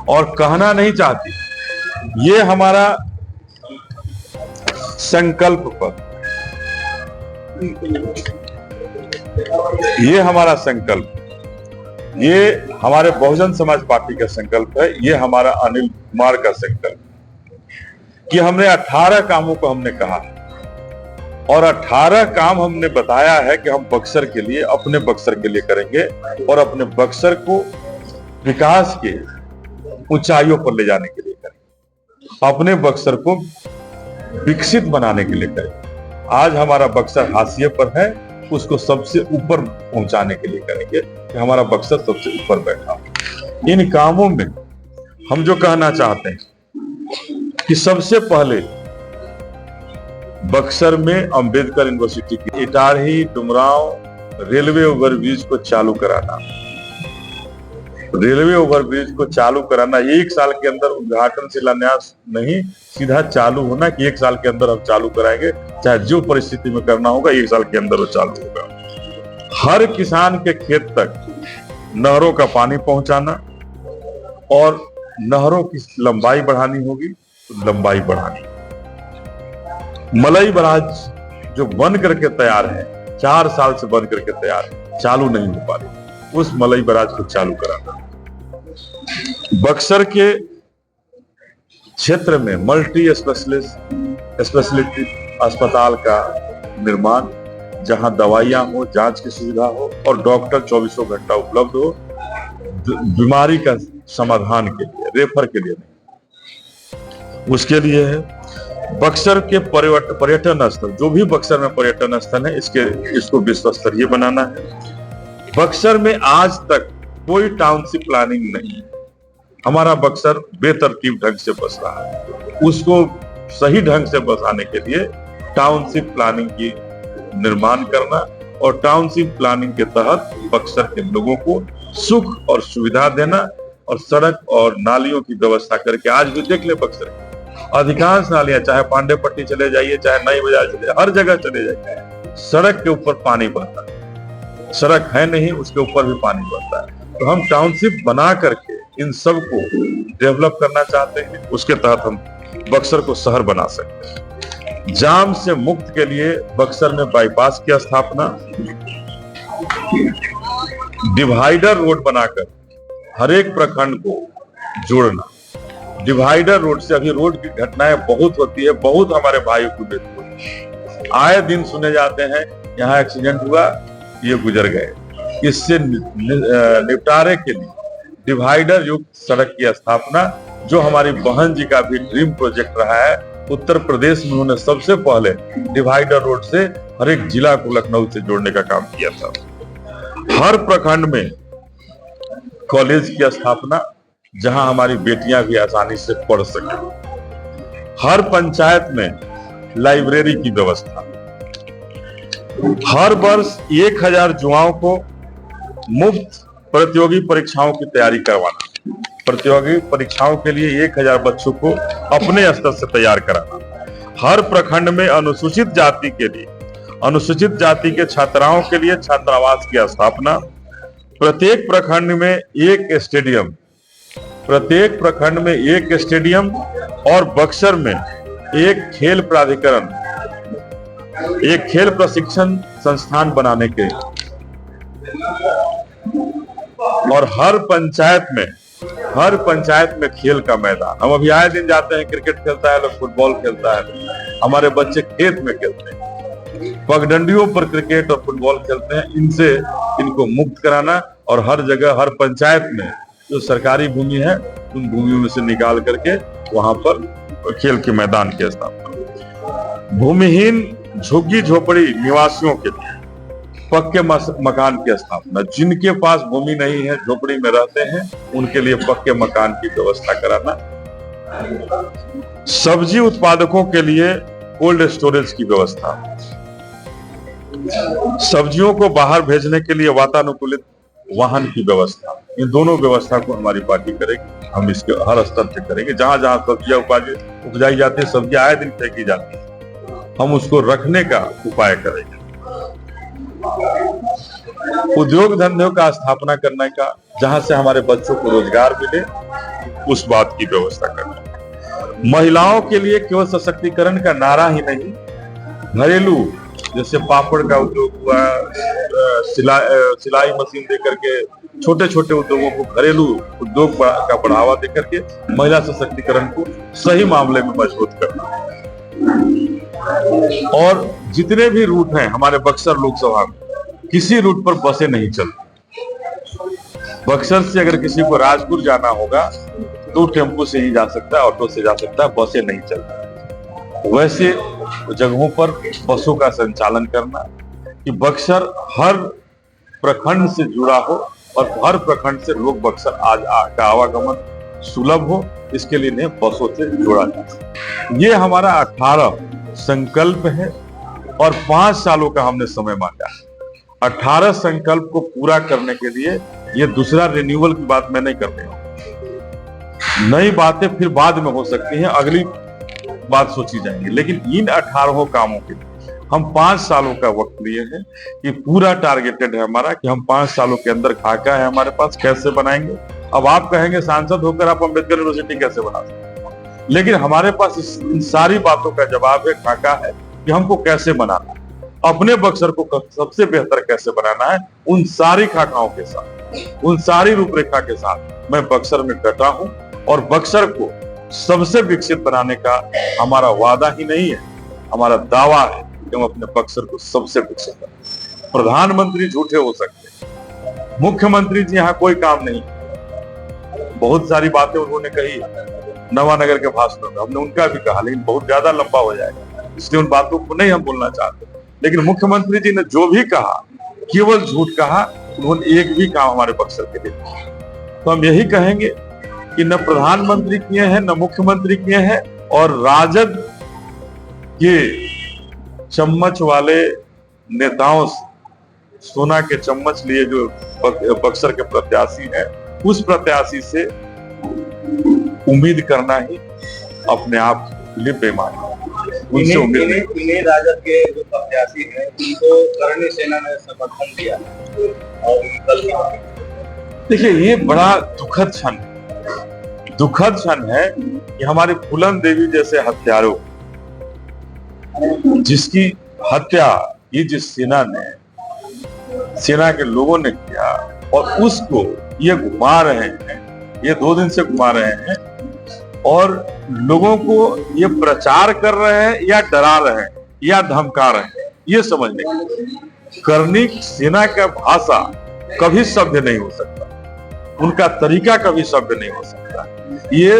और कहना नहीं चाहती। ये हमारा संकल्प पत्र, ये हमारा संकल्प, ये हमारे बहुजन समाज पार्टी का संकल्प है, ये हमारा अनिल कुमार का संकल्प कि हमने 18 कामों को हमने कहा और 18 काम हमने बताया है कि हम बक्सर के लिए, अपने बक्सर के लिए करेंगे और अपने बक्सर को विकास के ऊंचाइयों पर ले जाने के लिए करेंगे, अपने बक्सर को विकसित बनाने के लिए करेंगे। आज हमारा बक्सर हाशिए पर है, उसको सबसे ऊपर पहुंचाने के लिए करेंगे कि हमारा बक्सर सबसे ऊपर बैठा। इन कामों में हम जो कहना चाहते हैं कि सबसे पहले बक्सर में अंबेडकर यूनिवर्सिटी की इटारही डुमरांव रेलवे ओवरब्रिज को चालू कराना, रेलवे ओवरब्रिज को चालू कराना, 1 साल के अंदर उद्घाटन शिलान्यास नहीं, सीधा चालू होना कि 1 साल के अंदर हम चालू कराएंगे, चाहे जो परिस्थिति में करना होगा 1 साल के अंदर वो चालू होगा। हर किसान के खेत तक नहरों का पानी पहुंचाना और नहरों की लंबाई बढ़ानी होगी तो लंबाई बढ़ानी। मलई बराज जो बन करके तैयार है, 4 साल से बन करके तैयार है, चालू नहीं हो पा रही, उस मलई बराज को चालू कराना। बक्सर के क्षेत्र में मल्टी स्पेशलिटी अस्पताल का निर्माण, जहां दवाइयां हो, जांच की सुविधा हो और डॉक्टर 24 घंटा उपलब्ध हो, बीमारी का समाधान के लिए, रेफर के लिए नहीं। उसके लिए है बक्सर के पर्यटन स्थल, जो भी बक्सर में पर्यटन स्थल है, इसको विश्व स्तरीय बनाना है। बक्सर में आज तक कोई टाउनशिप प्लानिंग नहीं है। हमारा बक्सर बेतरतीब ढंग से बस रहा है। उसको सही ढंग से बसाने के लिए टाउनशिप प्लानिंग की निर्माण करना और टाउनशिप प्लानिंग के तहत बक्सर के लोगों को सुख और सुविधा देना और सड़क और नालियों की व्यवस्था करके, आज भी देख ले बक्सर अधिकांश नालियां, चाहे पांडे पट्टी चले जाइए, चाहे नई बाजार चले, हर जगह चले जाइए, सड़क के ऊपर पानी बहता है। सड़क है नहीं, उसके ऊपर भी पानी बहता है। तो हम टाउनशिप बना करके इन सब को डेवलप करना चाहते हैं। उसके तहत हम बक्सर को शहर बना सकते हैं। जाम से मुक्त के लिए बक्सर में बाईपास की स्थापना, डिवाइडर रोड बनाकर हर एक प्रखंड को जोड़ना। डिवाइडर रोड से अभी रोड की घटनाएं बहुत होती है, बहुत हमारे भाइयों की मृत्यु होती है। आए दिन सुने जाते हैं यहाँ एक्सीडेंट हुआ, ये गुजर गए। इससे निपटारे के लिए डिवाइडर युक्त सड़क की स्थापना, जो हमारी बहन जी का भी ड्रीम प्रोजेक्ट रहा है। उत्तर प्रदेश में उन्होंने सबसे पहले डिवाइडर रोड से हर एक जिला को लखनऊ से जोड़ने का काम किया था। हर प्रखंड में कॉलेज की स्थापना, जहां हमारी बेटियां भी आसानी से पढ़ सके। हर पंचायत में लाइब्रेरी की व्यवस्था। हर वर्ष 1000 युवाओं को मुफ्त प्रतियोगी परीक्षाओं की तैयारी करवाना। प्रतियोगी परीक्षाओं के लिए 1000 बच्चों को अपने स्तर से तैयार कराना। हर प्रखंड में अनुसूचित जाति के लिए, अनुसूचित जाति के छात्राओं के लिए छात्रावास की स्थापना। प्रत्येक प्रखंड में एक स्टेडियम और बक्सर में एक खेल प्राधिकरण, एक खेल प्रशिक्षण संस्थान बनाने के, और हर पंचायत में खेल का मैदान। हम अभी आए दिन जाते हैं, क्रिकेट खेलता है लोग, फुटबॉल खेलता है, हमारे बच्चे खेत में खेलते हैं, पगडंडियों पर क्रिकेट और फुटबॉल खेलते हैं। इनसे इनको मुक्त कराना और हर जगह, हर पंचायत में जो सरकारी भूमि है, उन भूमियों में से निकाल करके वहां पर खेल के मैदान की स्थापना। भूमिहीन झुग्गी झोपड़ी निवासियों के लिए पक्के मकान की स्थापना। जिनके पास भूमि नहीं है, झोपड़ी में रहते हैं, उनके लिए पक्के मकान की व्यवस्था कराना। सब्जी उत्पादकों के लिए कोल्ड स्टोरेज की व्यवस्था। सब्जियों को बाहर भेजने के लिए वातानुकूलित वाहन की व्यवस्था। इन दोनों व्यवस्था को हमारी पार्टी करेगी। हम इसके हर स्तर पे करेंगे। जहां जहां सब्जियां उपजाई जाती है, सब्जियां आए दिन फेंकी जाती है, हम उसको रखने का उपाय करेंगे। उद्योग धंधों का स्थापना करने का, जहां से हमारे बच्चों को रोजगार मिले, उस बात की व्यवस्था करना। महिलाओं के लिए केवल सशक्तिकरण का नारा ही नहीं, घरेलू जैसे पापड़ का उद्योग हुआ, सिलाई मशीन देकर के छोटे छोटे उद्योगों को, घरेलू उद्योग का बढ़ावा देकर के महिला सशक्तिकरण को सही मामले में मजबूत करना। और जितने भी रूट हैं हमारे बक्सर लोकसभा में, किसी रूट पर बसें नहीं चलती। बक्सर से अगर किसी को राजपुर जाना होगा तो टेम्पो से ही जा सकता है, ऑटो से जा सकता है, बसें नहीं चलती। वैसे जगहों पर बसों का संचालन करना कि बक्सर हर प्रखंड से जुड़ा हो और हर प्रखंड से लोग बक्सर का आवागमन सुलभ हो, इसके लिए इन्हें बसों से जोड़ा जाए। ये हमारा 18 संकल्प है और 5 सालों का हमने समय मांगा है। 18 संकल्प को पूरा करने के लिए ये दूसरा रिन्यूअल की बात मैं नहीं कर रही हूं। नई बातें फिर बाद में हो सकती हैं, अगली बात सोची जाएंगी, लेकिन इन 18 कामों के लिए हम 5 सालों का वक्त लिए हैं कि पूरा टारगेटेड है हमारा कि हम 5 सालों के अंदर खाका है हमारे पास, कैसे बनाएंगे। अब आप कहेंगे सांसद होकर आप अम्बेडकर यूनिवर्सिटी कैसे बना सकते, लेकिन हमारे पास इन सारी बातों का जवाब है, खाका है कि हमको कैसे बनाना, अपने बक्सर को सबसे बेहतर कैसे बनाना है। उन सारी खाकाओं के साथ, उन सारी रूपरेखा के साथ मैं बक्सर में डटा हूं और बक्सर को सबसे विकसित बनाने का हमारा वादा ही नहीं है, हमारा दावा है कि हम अपने बक्सर को सबसे विकसित बनाएं। प्रधानमंत्री झूठे हो सकते हैं, मुख्यमंत्री जी यहाँ कोई काम नहीं। बहुत सारी बातें उन्होंने कही नवानगर के भाषण में, हमने उनका भी कहा, लेकिन बहुत ज्यादा लंबा हो जाएगा, इसलिए उन बातों को नहीं हम बोलना चाहते। लेकिन मुख्यमंत्री जी ने जो भी कहा केवल झूठ कहा, उन्होंने एक भी काम हमारे बक्सर के लिए किया। तो हम यही कहेंगे कि न प्रधानमंत्री किए हैं न मुख्यमंत्री किए हैं, और राजद के चम्मच वाले नेताओं से, सोना के चम्मच लिए जो बक्सर के प्रत्याशी हैं, उस प्रत्याशी से उम्मीद करना ही अपने आप के लिए बेईमानी है। उनसे उम्मीद नहीं।
इन्हें राजद के जो प्रत्याशी हैं उनको करणी सेना ने समर्थन दिया और कल
देखिए, ये बड़ा दुखद क्षण है कि हमारी फूलन देवी जैसे हत्यारों, जिसकी हत्या ये जिस सेना के लोगों ने किया, और उसको ये घुमा रहे हैं, ये 2 दिन से घुमा रहे हैं, और लोगों को ये प्रचार कर रहे हैं या डरा रहे हैं या धमका रहे हैं, ये समझने की। करनी सेना का भाषा कभी सभ्य नहीं हो सकता, उनका तरीका कभी सभ्य नहीं हो सकता। ये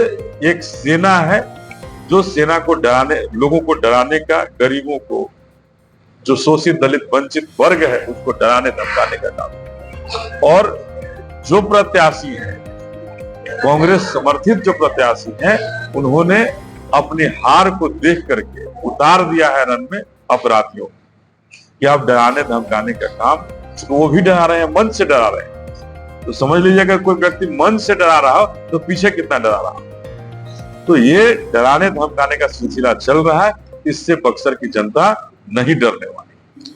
एक सेना है जो सेना को डराने, लोगों को डराने का, गरीबों को, जो शोषित दलित वंचित वर्ग है उसको डराने धमकाने का काम। और जो प्रत्याशी हैं, कांग्रेस समर्थित जो प्रत्याशी हैं, उन्होंने अपनी हार को देख करके उतार दिया है रण में अपराधियों कि आप डराने धमकाने का काम, वो भी डरा रहे हैं, मन से डरा रहे हैं। तो समझ लीजिए, अगर कोई व्यक्ति मन से डरा रहा हो तो पीछे कितना डरा रहा हो। तो ये डराने धमकाने का सिलसिला चल रहा है, इससे बक्सर की जनता नहीं डरने वाली।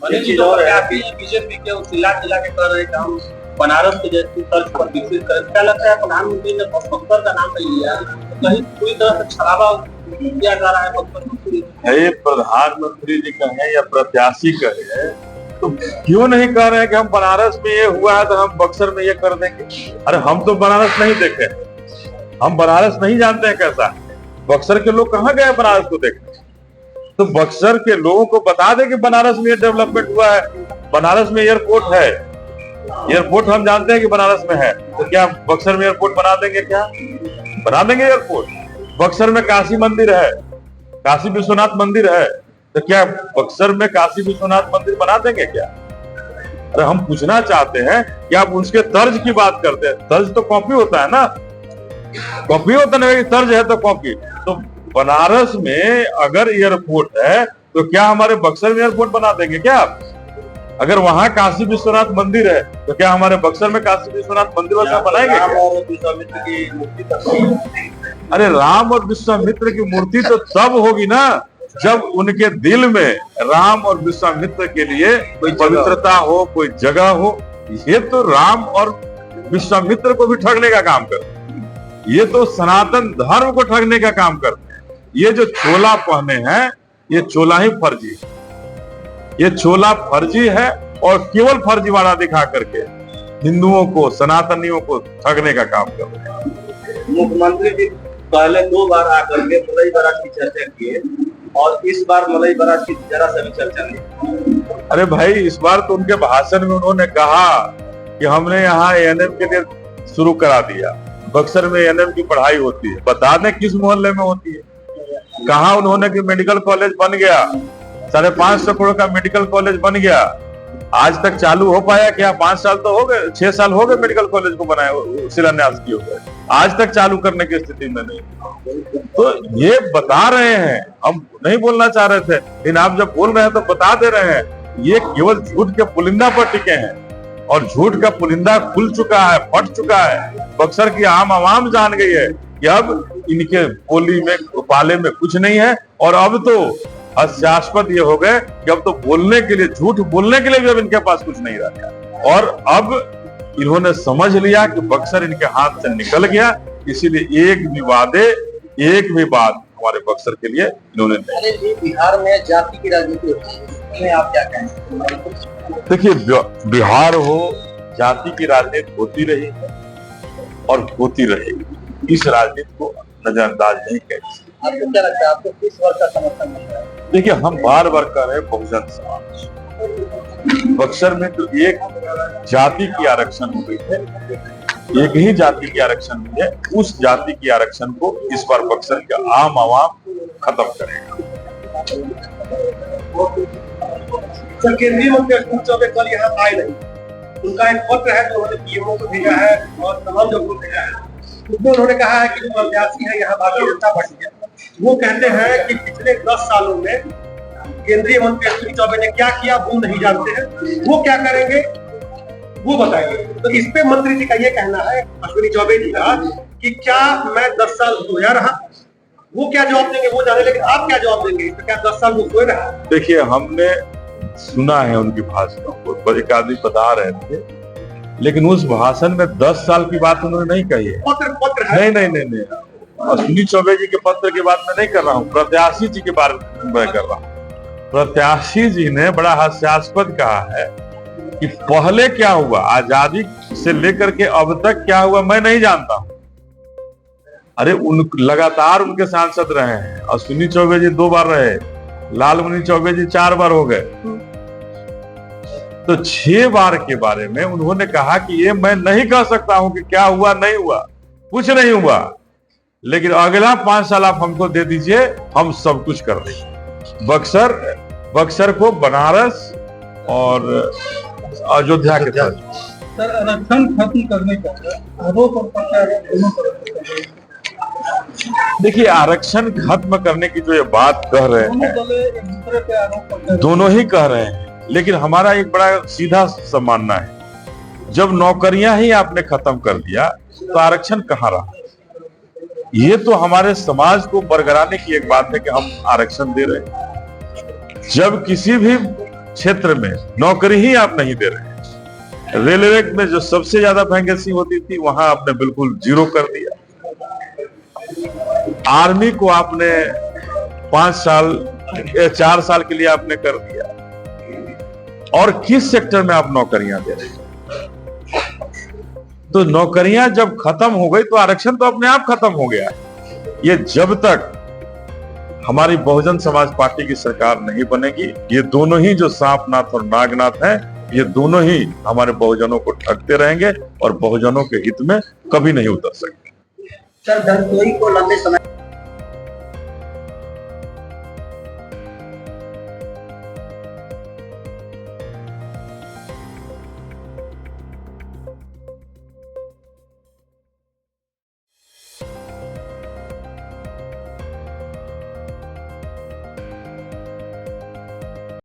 बीजेपी के चिल्ला के कर रहे काम बनारस के जैसी तर्ज पर विकसित करें, क्या लगता है प्रधानमंत्री ने बक्सर का नाम नहीं लिया, तो कहीं पूरी तरह से छलावा किया जा रहा है बक्सर में?
प्रधानमंत्री जी कहें या प्रत्याशी कहे, तो क्यों नहीं कह रहे हैं कि हम बनारस में ये हुआ है तो हम बक्सर में ये कर देंगे? अरे हम तो बनारस नहीं देखे, हम बनारस नहीं जानते हैं कैसा है। बक्सर के लोग कहाँ गए बनारस को देखने? तो बक्सर के लोगों को बता दें कि बनारस में ये डेवलपमेंट हुआ है, बनारस में एयरपोर्ट है, एयरपोर्ट हम जानते हैं कि बनारस में है, तो क्या बक्सर में एयरपोर्ट बना देंगे? क्या बना देंगे एयरपोर्ट? बक्सर में काशी मंदिर है, काशी विश्वनाथ मंदिर है, तो क्या बक्सर में काशी विश्वनाथ मंदिर बना देंगे क्या? अरे हम पूछना चाहते हैं कि आप उसके तर्ज की बात करते हैं, तर्ज तो कॉपी होता है ना, कॉपी होता नहीं, तर्ज है तो कॉपी। तो बनारस में अगर एयरपोर्ट है तो क्या हमारे बक्सर में एयरपोर्ट बना देंगे क्या? अगर वहां काशी विश्वनाथ मंदिर है तो क्या हमारे बक्सर में काशी विश्वनाथ मंदिर वैसा बनाएंगे?
विश्वामित्र की मूर्ति,
अरे राम और विश्वामित्र की मूर्ति तो तब होगी ना जब उनके दिल में राम और विश्वामित्र के लिए कोई पवित्रता हो, कोई जगह हो। ये तो राम और विश्वामित्र को भी ठगने का काम करते हैं, ये तो सनातन धर्म को ठगने का काम करते हैं। ये जो चोला पहने हैं, ये चोला ही फर्जी है, ये चोला फर्जी है, और केवल फर्जीवाड़ा दिखा करके हिंदुओं को, सनातनियों को ठगने का काम कर रहे हैं।
मुख्यमंत्री जी पहले 2 बार आकर के मलई बारात की चर्चा किए, और इस बार मलई बारात की जरा सा भी चर्चा नहीं।
अरे भाई, इस बार तो उनके भाषण में उन्होंने कहा कि हमने यहाँ एएनएम के लिए शुरू करा दिया, बक्सर में एएनएम की पढ़ाई होती है। बता दें किस मोहल्ले में होती है, कहा उन्होंने कि मेडिकल कॉलेज बन गया, 550 करोड़ का मेडिकल कॉलेज बन गया, आज तक चालू हो पाया क्या? 5 साल तो हो गए, 6 साल हो गए मेडिकल कॉलेज को बनाए, शिलान्यास किए हुए, आज तक चालू करने की स्थिति में नहीं। तो ये बता रहे हैं, हम नहीं बोलना चाह रहे थे, लेकिन आप जब बोल रहे हैं तो बता दे रहे हैं। ये केवल झूठ के पुलिंदा पर टिके हैं, और झूठ का पुलिंदा खुल चुका है, फट चुका है। बक्सर की आम आवाम जान गई है कि अब इनके बोली में, पाले में कुछ नहीं है, और अब तो हास्यास्पद ये हो गए कि अब तो बोलने के लिए, झूठ बोलने के लिए भी अब इनके पास कुछ नहीं रह गया। और अब इन्होंने समझ लिया कि बक्सर इनके हाथ से निकल गया, इसीलिए एक भी बात हमारे बक्सर के लिए इन्होंने नहीं।
बिहार में जाति की राजनीति होती है, इसमें आप क्या कहेंगे?
देखिए, बिहार हो, जाति की राजनीति होती रही है और होती रहेगी, इस राजनीति को नजरअंदाज नहीं कर सकते।
आपको क्या लगता है, आपको किस वर्ग का समर्थन मिल रहा है?
देखिए, हम बार बार कह रहे हैं बहुजन समाज, बक्सर में तो एक जाति की आरक्षण हो गई है, एक ही जाति की आरक्षण हुई है। उस जाति की आरक्षण को इस बार बक्सर के आम आवाम खत्म करेगा।
सर, केंद्रीय मंत्री अश्विनी चौबे कल यहाँ आए नहीं, उनका एक पत्र है जो उन्होंने पीएमओ को भेजा है और तमाम लोगों को भेजा है। उसमें उन्होंने कहा है कि जो प्रत्याशी है यहाँ भारतीय जनता पार्टी है, वो कहते हैं कि पिछले 10 सालों में केंद्रीय मंत्री अश्विनी चौबे ने क्या किया वो नहीं जानते हैं, वो क्या करेंगे वो बताएंगे। तो इस पे मंत्री जी का ये कहना है, अश्विनी चौबे जी का, कि क्या मैं 10 साल सोया रहा, वो क्या जवाब देंगे वो जाने, लेकिन आप क्या जवाब देंगे इस पे, क्या 10 साल वो सोए रहा?
देखिए, हमने सुना है उनकी भाषणों को, एक आदमी बता रहे थे, लेकिन उस भाषण में 10 साल की बात उन्होंने नहीं कही है।
पत्र है।
नहीं, अश्विनी चौबे जी के पत्र की बात मैं नहीं कर रहा हूँ, प्रत्याशी जी के बारे में कर रहा हूँ। प्रत्याशी जी ने बड़ा हास्यास्पद कहा है कि पहले क्या हुआ, आजादी से लेकर के अब तक क्या हुआ मैं नहीं जानता हूं। अरे लगातार उनके सांसद रहे हैं। अश्विनी चौबे जी 2 बार रहे, लालमणि चौबे जी 4 बार हो गए, तो 6 बार के बारे में उन्होंने कहा कि ये मैं नहीं कह सकता हूं कि क्या हुआ नहीं हुआ, कुछ नहीं हुआ, लेकिन अगला 5 साल आप हमको दे दीजिए, हम सब कुछ कर देंगे। बक्सर को बनारस और अयोध्या के साथ।
सर, आरक्षण खत्म करने का आरोप और प्रत्यारोप दोनों तरफ से।
देखिए, आरक्षण खत्म करने की जो ये बात कह रहे हैं,
एक दूसरे पे आरोप
दोनों ही कह रहे हैं, लेकिन हमारा एक बड़ा सीधा सा मानना है, जब नौकरियां ही आपने खत्म कर दिया तो आरक्षण कहाँ रहा? ये तो हमारे समाज को बरगराने की एक बात है कि हम आरक्षण दे रहे हैं। जब किसी भी क्षेत्र में नौकरी ही आप नहीं दे रहे, रेलवे में जो सबसे ज्यादा वैकेंसी होती थी वहां आपने बिल्कुल 0 कर दिया। आर्मी को आपने 4 साल के लिए आपने कर दिया, और किस सेक्टर में आप नौकरियां दे रहे हैं? तो नौकरियां जब खत्म हो गई तो आरक्षण तो अपने आप खत्म हो गया है। ये जब तक हमारी बहुजन समाज पार्टी की सरकार नहीं बनेगी, ये दोनों ही जो सांपनाथ और नागनाथ हैं, ये दोनों ही हमारे बहुजनों को ठगते रहेंगे और बहुजनों के हित में कभी नहीं उतर सकते।
सर, धरसोई को लंबे समय